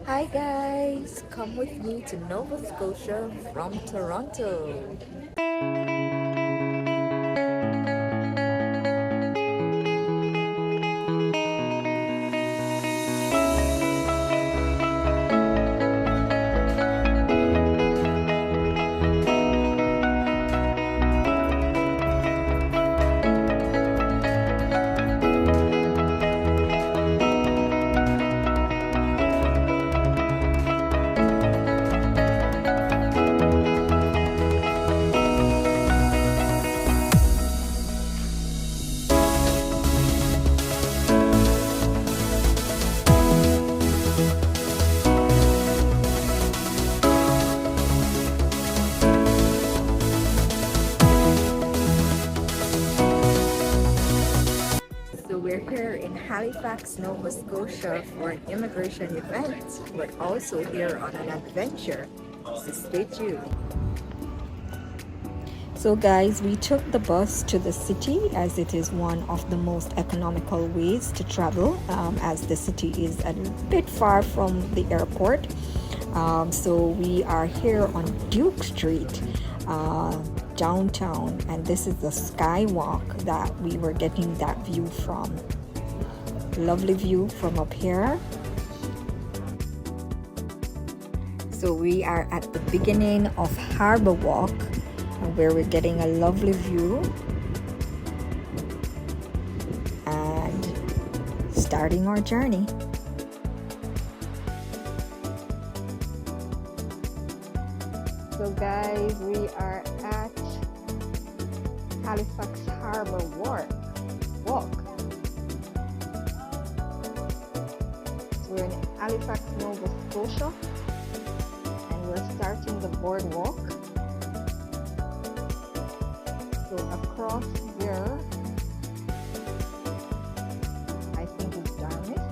Hi guys, come with me to Nova Scotia from Toronto. So we're here in Halifax, Nova Scotia for an immigration event, but also here on an adventure. So stay tuned. So guys, we took the bus to the city as it is one of the most economical ways to travel, as the city is a bit far from the airport. So we are here on Duke Street, downtown, and this is the skywalk that we were getting that view from. Lovely view from up here. So we are at the beginning of Harbour Walk, where we're getting a lovely view and starting our journey. So guys, we are at Halifax Harbour Walk. So we're in Halifax, Nova Scotia, and we're starting the boardwalk. So across there, I think it's Dartmouth.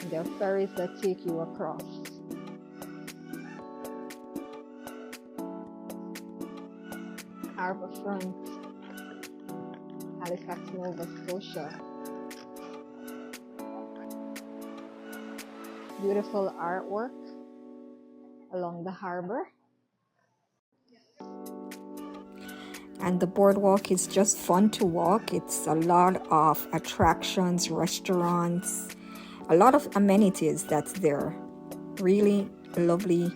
There are ferries that take you across. Harbour Front, Halifax, Nova Scotia. Beautiful artwork along the harbour. And the boardwalk is just fun to walk. It's a lot of attractions, restaurants, a lot of amenities that's there. Really lovely.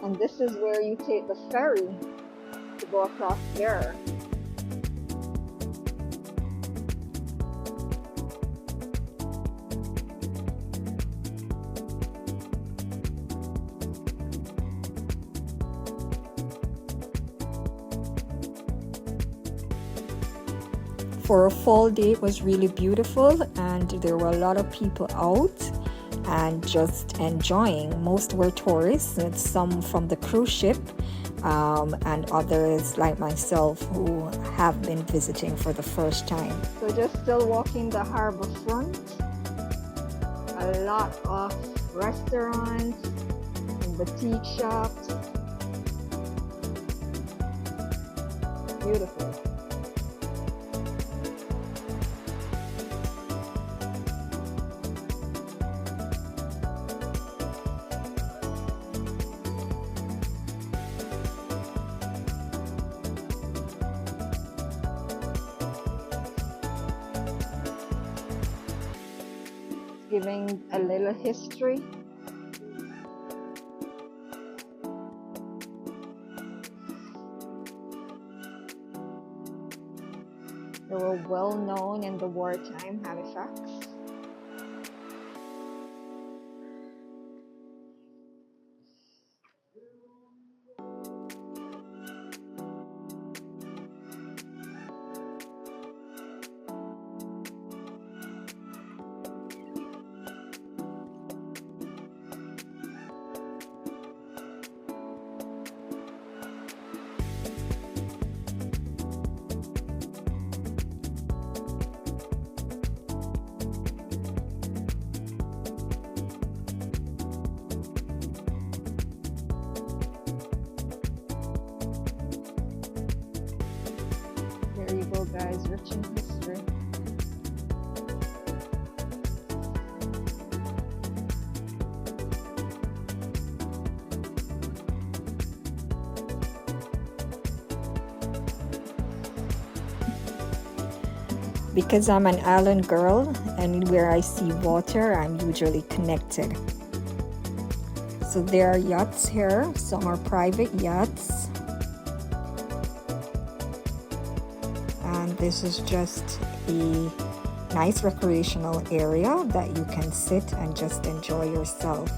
And this is where you take the ferry to go across there. For a fall day, it was really beautiful, and there were a lot of people out and just enjoying. Most were tourists, and some from the cruise ship, and others like myself who have been visiting for the first time. So just still walking the harbour front. A lot of restaurants and boutique shops. Beautiful. Giving a little history. They were well known in the wartime Halifax. Because I'm an island girl, anywhere I see water, I'm usually connected. So there are yachts here. Some are private yachts. And this is just a nice recreational area that you can sit and just enjoy yourself.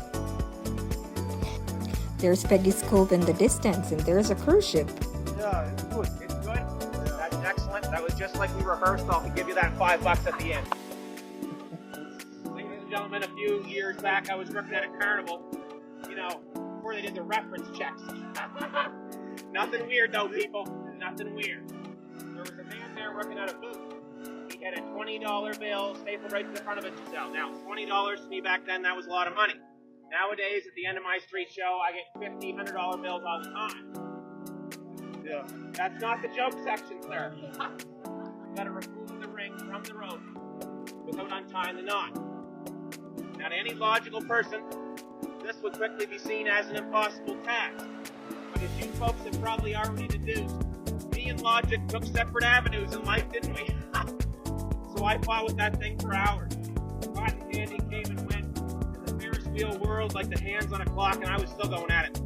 There's Peggy's Cove in the distance, and there's a cruise ship. Yeah, it's good. It's good. That's excellent. That was just like we rehearsed. I'll give you that $5 at the end. Ladies and gentlemen, a few years back, I was working at a carnival. You know, before they did the reference checks. Nothing weird, though, people. Nothing weird. There was a man there working at a booth. He had a $20 bill stapled right to the front of his cell. Now, $20 to me back then, that was a lot of money. Nowadays, at the end of my street show, I get $50, $100 bills all the time. Yeah. That's not the joke section, sir. You gotta remove the ring from the rope without untying the knot. Now, to any logical person, this would quickly be seen as an impossible task. But as you folks have probably already deduced, me and logic took separate avenues in life, didn't we? So I fought with that thing for hours. Cotton candy came and went. Wheel whirled like the hands on a clock, and I was still going at it.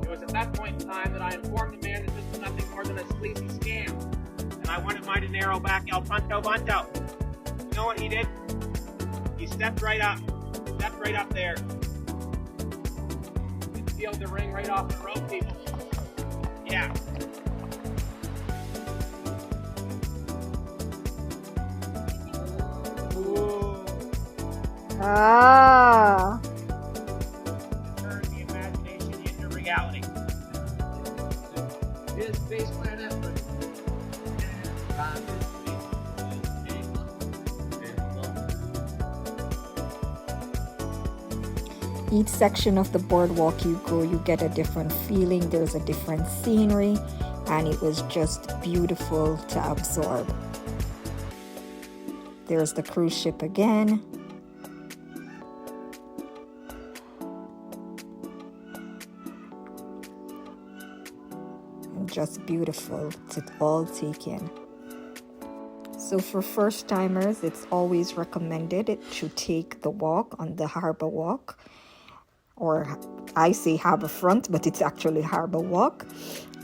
It was at that point in time that I informed the man that this was nothing more than a sleazy scam, and I wanted my dinero back el pronto bunto. You know what he did? He stepped right up there, and peeled the ring right off the rope, people. Yeah. Ooh. Ah. Reality. His space planet effort. Each section of the boardwalk you go, you get a different feeling. There's a different scenery, and it was just beautiful to absorb. There's the cruise ship again. Just beautiful to all take in. So for first timers, it's always recommended to take the walk on the Harbour Walk, or I say Harbour Front, but it's actually Harbour Walk.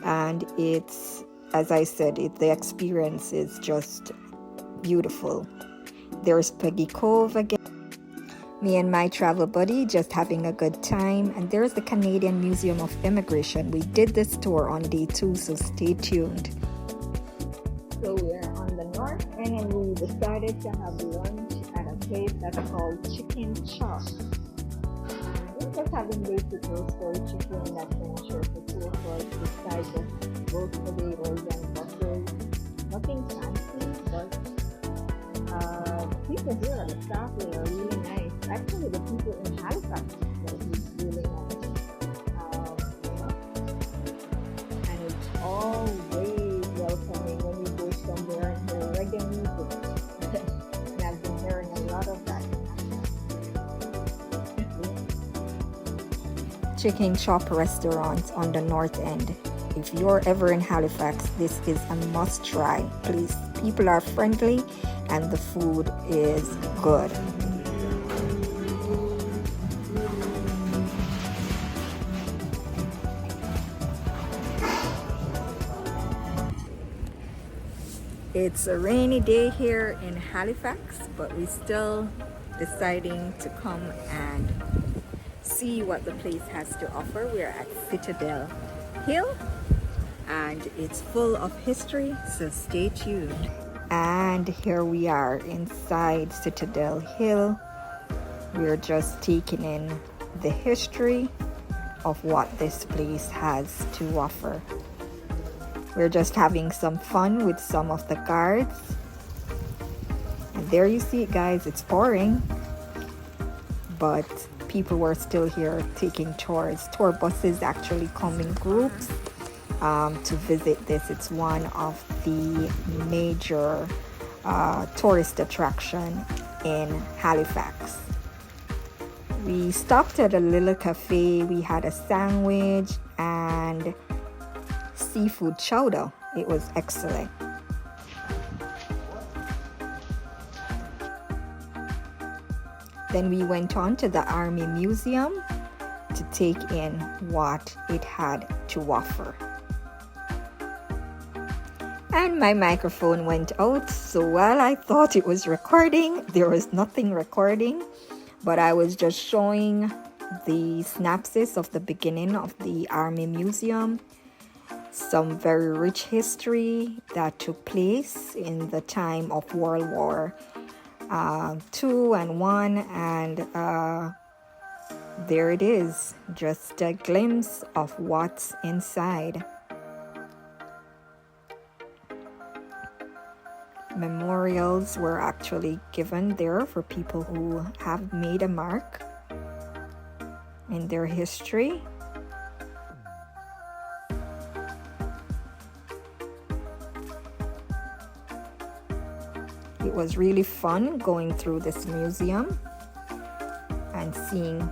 And it's, as I said, the experience is just beautiful. There's Peggy Cove again. Me and my travel buddy just having a good time. And there's the Canadian Museum of Immigration. We did this tour on day 2, so stay tuned. So we're on the north end, and we decided to have lunch at a place that's called Chicken Chop. We're just having basic roastery chicken that's been served for 2 of us, besides just roast potatoes and butter. Nothing fancy, but people here at the staff are really nice. Actually, the people in Halifax are really nice. And it's always welcoming when you go somewhere and hear reggae music. And I've been hearing a lot of that. Chicken Chop restaurant on the north end. If you're ever in Halifax, this is a must try. Please, people are friendly and the food is good. It's a rainy day here in Halifax, but we're still deciding to come and see what the place has to offer. We're at Citadel Hill, and it's full of history, so stay tuned. And here we are inside Citadel Hill. We're just taking in the history of what this place has to offer. We're just having some fun with some of the guards. And there you see it, guys, it's pouring. But people were still here taking tours. Tour buses actually come in groups to visit this. It's one of the major tourist attraction in Halifax. We stopped at a little cafe. We had a sandwich and seafood chowder. It was excellent. Then we went on to the Army Museum to take in what it had to offer. And my microphone went out, so while I thought it was recording, there was nothing recording, but I was just showing the synopsis of the beginning of the Army Museum, some very rich history that took place in the time of World War II and I, and there it is, just a glimpse of what's inside. Memorials were actually given there for people who have made a mark in their history. It was really fun going through this museum and seeing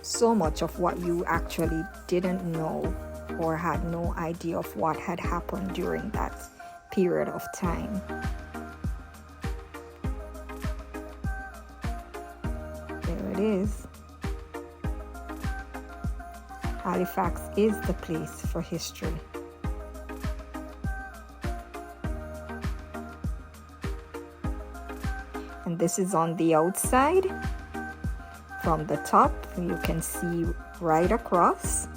so much of what you actually didn't know or had no idea of what had happened during that period of time. There it is. Halifax is the place for history. And this is on the outside. From the top, you can see right across.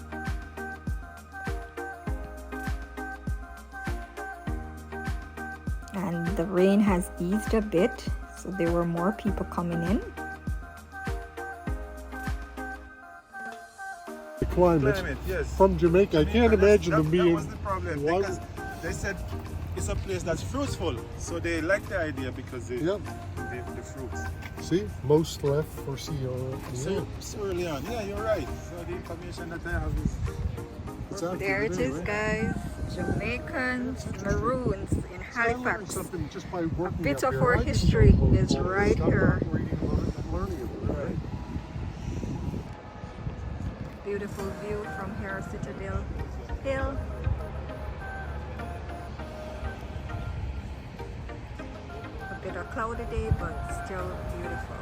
And the rain has eased a bit, so there were more people coming in. The climate, yes. From Jamaica, I can't imagine them being. That was the problem, because they said it's a place that's fruitful, so they like the idea because they, the fruits. See, most left for sea. So early on, yeah, you're right. So the information that I have is. There it is, guys. Jamaicans, Maroons in Halifax. A bit of our history is right here. Beautiful view from here, Citadel Hill. A bit of cloudy day, but still beautiful.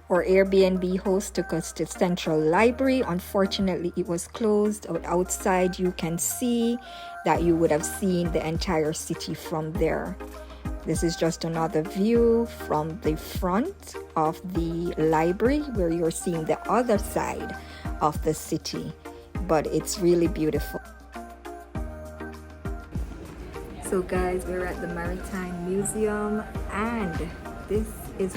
Our Airbnb host took us to Central Library. Unfortunately, it was closed. Outside, you can see that you would have seen the entire city from there. This is just another view from the front of the library where you're seeing the other side of the city, but it's really beautiful. So guys, we're at the Maritime Museum, and this is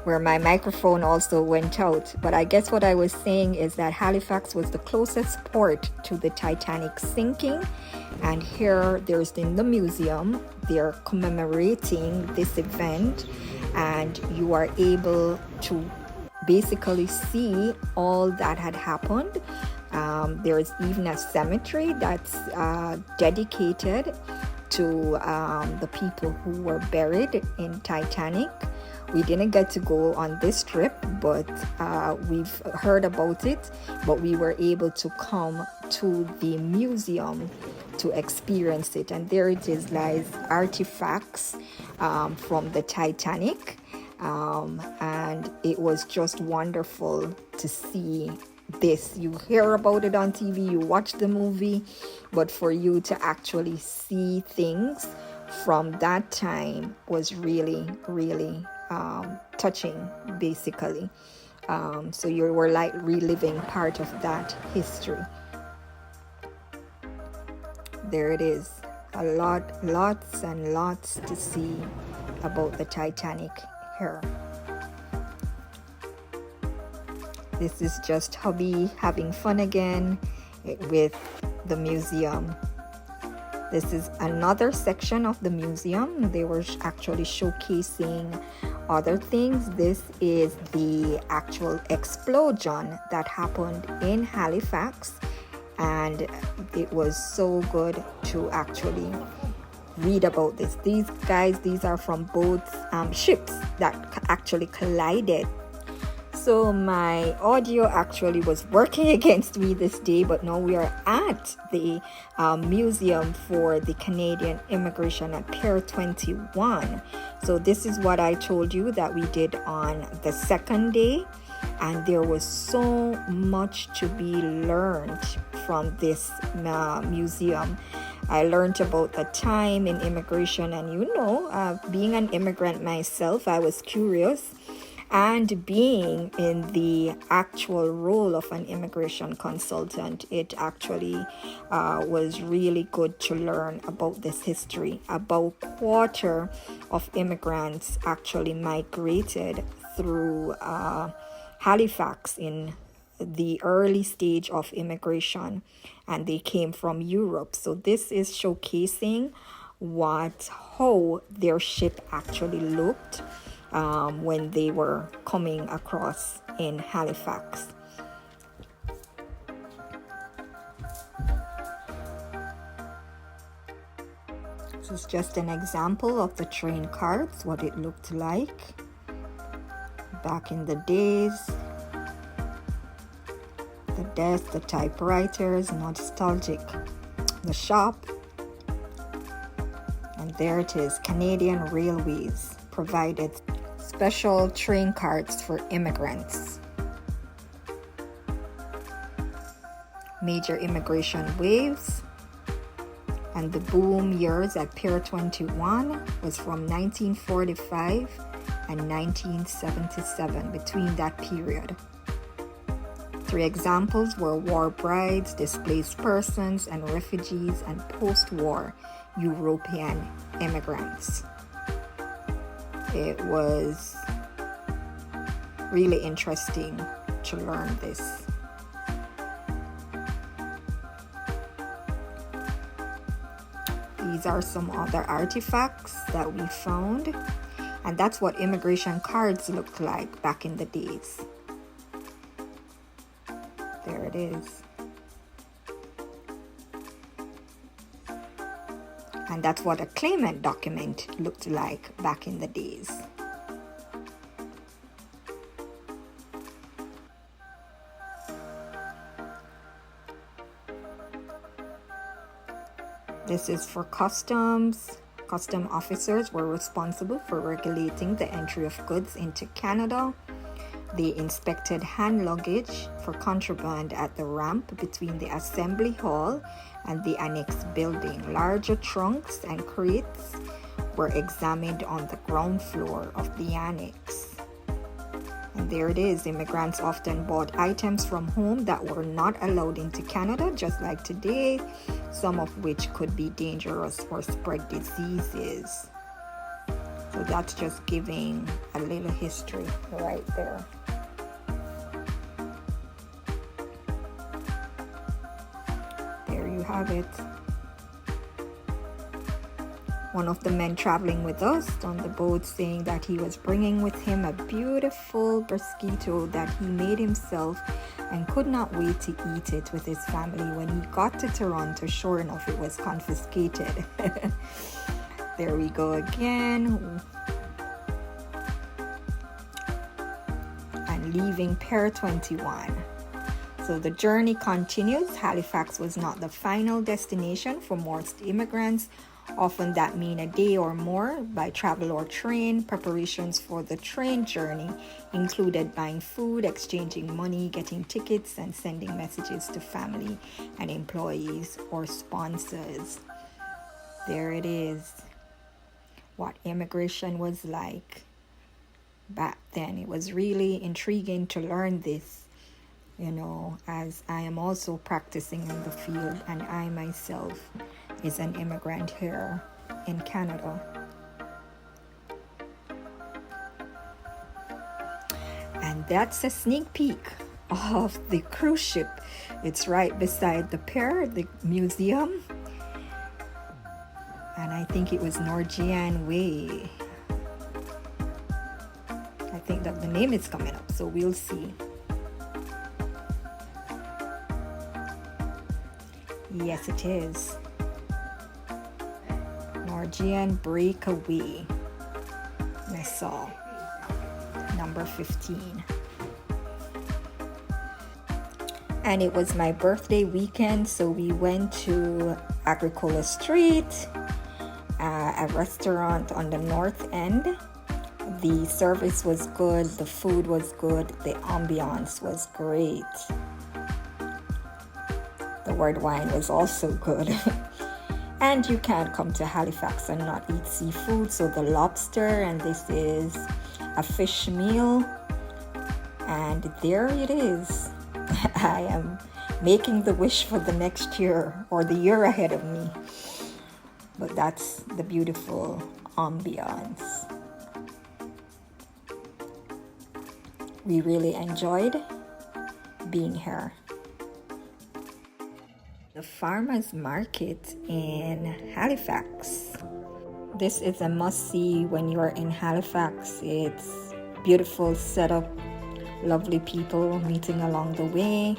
where my microphone also went out. But I guess what I was saying is that Halifax was the closest port to the Titanic sinking, and here there's in the museum, they're commemorating this event, and you are able to basically see all that had happened. There is even a cemetery that's dedicated to the people who were buried in Titanic. We didn't get to go on this trip, but we've heard about it. But we were able to come to the museum to experience it. And there it is, lies artifacts from the Titanic. And it was just wonderful to see this. You hear about it on TV, you watch the movie, but for you to actually see things from that time was really, really touching, basically. So you were like reliving part of that history. There it is. Lots and lots to see about the Titanic here. This is just hubby having fun again with the museum. This is another section of the museum. They were actually showcasing other things. This is the actual explosion that happened in Halifax, and it was so good to actually read about this. These are from boats, ships that actually collided. So my audio actually was working against me this day, but now we are at the museum for the Canadian immigration at Pier 21. So this is what I told you that we did on the second day, and there was so much to be learned from this museum. I learned about the time in immigration, and being an immigrant myself, I was curious. And being in the actual role of an immigration consultant, it actually was really good to learn about this history. About a quarter of immigrants actually migrated through Halifax in the early stage of immigration, and they came from Europe. So this is showcasing how their ship actually looked when they were coming across in Halifax. This is just an example of the train carts, what it looked like back in the days. The desk, the typewriters, nostalgic. The shop. And there it is, Canadian Railways provided special train carts for immigrants. Major immigration waves. And the boom years at Pier 21 was from 1945 and 1977, between that period. 3 examples were war brides, displaced persons and refugees, and post-war European immigrants. It was really interesting to learn this. These are some other artifacts that we found, and that's what immigration cards looked like back in the days. There it is. And that's what a claimant document looked like back in the days. This is for customs. Custom officers were responsible for regulating the entry of goods into Canada. They inspected hand luggage for contraband at the ramp between the assembly hall and the annex building. Larger trunks and crates were examined on the ground floor of the annex. And there it is. Immigrants often bought items from home that were not allowed into Canada, just like today, some of which could be dangerous or spread diseases. So that's just giving a little history right there. There you have it. One of the men traveling with us on the boat saying that he was bringing with him a beautiful mosquito that he made himself and could not wait to eat it with his family. When he got to Toronto, sure enough, it was confiscated. There we go again. And leaving Pier 21. So the journey continues. Halifax was not the final destination for most immigrants. Often that mean a day or more by travel or train. Preparations for the train journey included buying food, exchanging money, getting tickets, and sending messages to family and employees or sponsors. There it is. What immigration was like back then. It was really intriguing to learn this, as I am also practicing in the field, and I myself is an immigrant here in Canada. And that's a sneak peek of the cruise ship. It's right beside the pier, the museum. And I think it was Norwegian Way. I think that the name is coming up, so we'll see. Yes, it is. Norwegian Breakaway. I saw number 15. And it was my birthday weekend, so we went to Agricola Street a restaurant on the north end. The service was good, the food was good, the ambiance was great. The white wine was also good. And you can't come to Halifax and not eat seafood. So the lobster, and this is a fish meal. And there it is. I am making the wish for the next year or the year ahead of me. But that's the beautiful ambiance. We really enjoyed being here. The farmers market in Halifax. This is a must-see when you're in Halifax. It's beautiful setup, lovely people meeting along the way.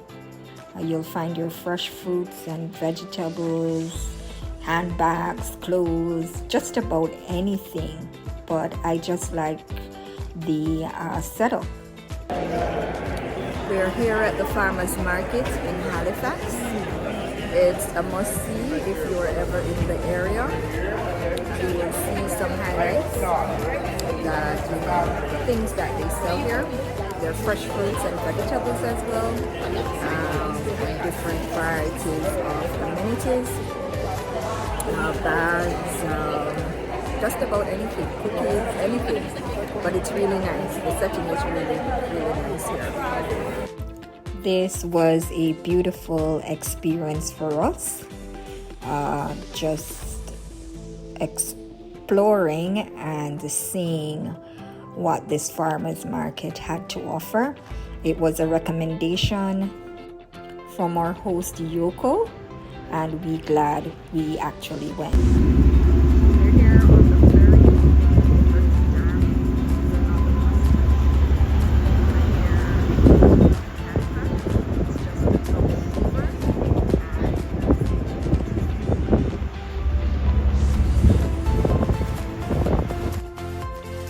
You'll find your fresh fruits and vegetables, handbags, clothes, just about anything. But I just like the setup. We're here at the farmers market in Halifax. It's a must-see if you're ever in the area. You will see some highlights that things that they sell here. There are fresh fruits and vegetables as well, different varieties of amenities, bags, just about anything, cookies, anything. But it's really nice. The setting is really nice here. This was a beautiful experience for us. Just exploring and seeing what this farmers market had to offer. It was a recommendation from our host Yoko, and we're glad we actually went. We're here on the ferry over to Dartmouth. It's just a couple over.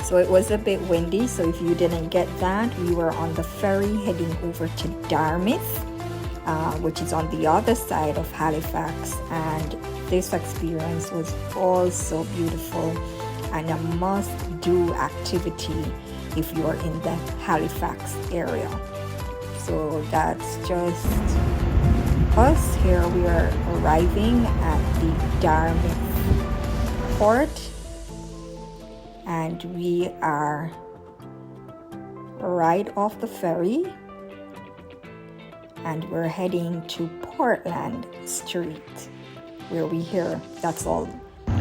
So it was a bit windy, so if you didn't get that, we were on the ferry heading over to Dartmouth, which is on the other side of Halifax, and this experience was also beautiful and a must-do activity if you're in the Halifax area. So that's just us here. We are arriving at the Dartmouth port, and we are right off the ferry, and we're heading to Portland Street, where we hear that's all,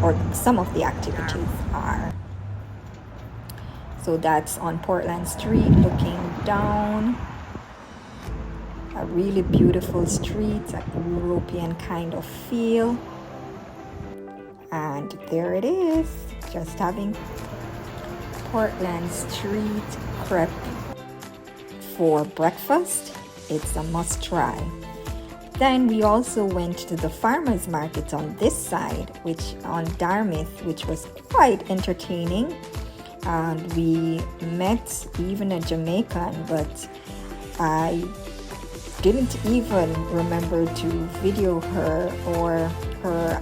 or some of the activities are. So that's on Portland Street, looking down. A really beautiful street, a European kind of feel. And there it is, just having Portland Street crepe for breakfast. It's a must try. Then we also went to the farmers market on this side, which on Dartmouth, which was quite entertaining. And we met even a Jamaican, but I didn't even remember to video her or her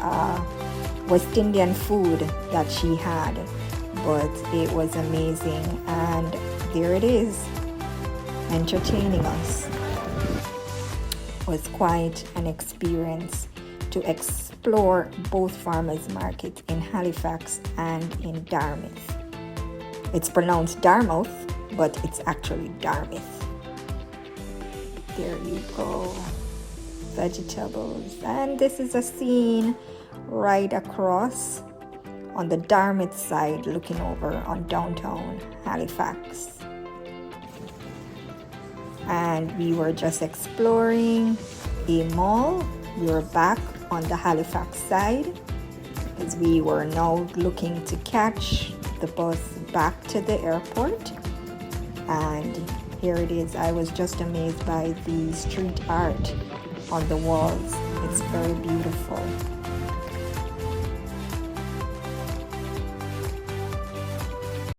West Indian food that she had, but it was amazing, and there it is, entertaining us. It was quite an experience to explore both farmers markets in Halifax and in Dartmouth. It's pronounced Dartmouth, but it's actually Dartmouth. There you go, vegetables. And this is a scene right across on the Dartmouth side, looking over on downtown Halifax. And we were just exploring a mall. We were back on the Halifax side as we were now looking to catch the bus back to the airport. And here it is. I was just amazed by the street art on the walls. It's very beautiful.